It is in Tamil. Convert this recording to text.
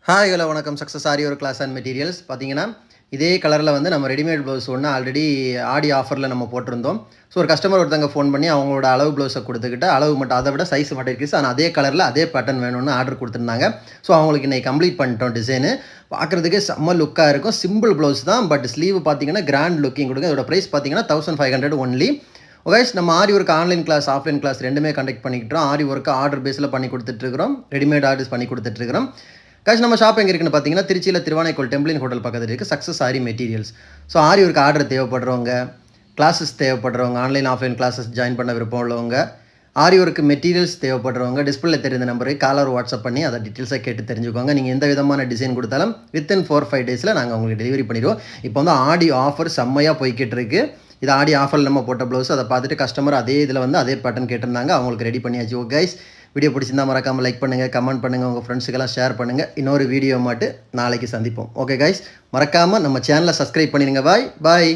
ஹாய் ஹலோ வணக்கம் சக்ஸஸ் ஆரி ஒரு கிளாஸ் அண்ட் மெட்டீரியல்ஸ் பார்த்தீங்கன்னா இதே கலரில் வந்து நம்ம ரெடிமேட் ப்ளவுஸ் ஒன்று ஆல்ரெடி ஆடி ஆஃபரில் நம்ம போட்டிருந்தோம். ஸோ ஒரு கஸ்டமர் ஒருத்தங்க ஃபோன் பண்ணி அவங்களோட அளவு ப்ளவுஸை கொடுத்துக்கிட்டு அளவு மட்டும் அதை விட சைஸ் மட்டும் இருக்குது, ஆனால் அதே கலரில் அதே பேட்டர்ன் வேணும்னு ஆர்டர் கொடுத்துருந்தாங்க. ஸோ அவங்களுக்கு இன்றைக்கி கம்ப்ளீட் பண்ணிட்டோம். டிசைனு பார்க்குறதுக்கு செம்ம லுக்காக இருக்கும். சிம்பிள் ப்ளவுஸ் தான், பட் ஸ்லீவ் பார்த்தீங்கன்னா கிராண்ட் லுக்கிங் கொடுங்க. இதோட ப்ரைஸ் பார்த்தீங்கன்னா 1500 ஒன்லி. கைஸ், நம்ம aari work online class offline class ரெண்டுமே கண்டக்ட் பண்ணிக்கிட்டோம். ஆரி ஒர்க்கு ஆர்டர் பேஸில் பண்ணி கொடுத்துட்ருக்குறோம், ரெடிமேட் ஆர்டர்ஸ் பண்ணி கொடுத்துட்ருக்குறோம். கைஸ், நம்ம ஷாப் எங்கே இருக்குன்னு பார்த்தீங்கன்னா திருச்சியில் திருவானைக்கோல் டெம்பிளின் ஹோட்டல் பக்கத்தில் இருக்குது சக்ஸஸ் ஆரி மெட்டீரியல்ஸ். ஸோ ஆரி ஒர்க் ஆர்டர் தேவைப்படுறவங்க, கிளாஸஸ் தேவைப்படுறவங்க, ஆன்லைன் ஆஃப்லைன் கிளாஸஸ் ஜாயின் பண்ண விருப்பம் உள்ளவங்க, ஆரி ஒர்க் மெட்டீரியல்ஸ் தேவைப்படுறவங்க டிஸ்பிளே தெரிந்த நம்பருக்கு காலர் வாட்ஸ்அப் பண்ணி அதை டீட்டெயில்ஸாக கேட்டு தெரிஞ்சுக்கோங்க. நீங்கள் எந்த விதமான டிசைன் கொடுத்தாலும் வித்தின் 4-5 டேஸில் நாங்கள் உங்களுக்கு டெலிவரி பண்ணிடுவோம். இப்போ வந்து ஆடி ஆஃபர் செம்மையாக போய்கிட்டு இருக்குது. இது ஆடி ஆஃபரில் நம்ம போட்ட ப்ளவுஸ், அதை பார்த்துட்டு கஸ்டமர் அதே இதில் வந்து அதே பேட்டர்ன் கேட்டிருந்தாங்க. அவங்களுக்கு ரெடி பண்ணியாச்சு. ஓ கைஸ், வீடியோ பிடிச்சிருந்தால் மறக்காமல் லைக் பண்ணுங்கள், கமெண்ட் பண்ணுங்கள், உங்கள் ஃப்ரெண்ட்ஸுக்கெல்லாம் ஷேர் பண்ணுங்கள். இன்னொரு வீடியோ மாட்டு நாளைக்கு சந்திப்போம். ஓகே கைஸ், மறக்காமல் நம்ம சேனலை சப்ஸ்கிரைப் பண்ணிடுங்க. பாய் பாய்.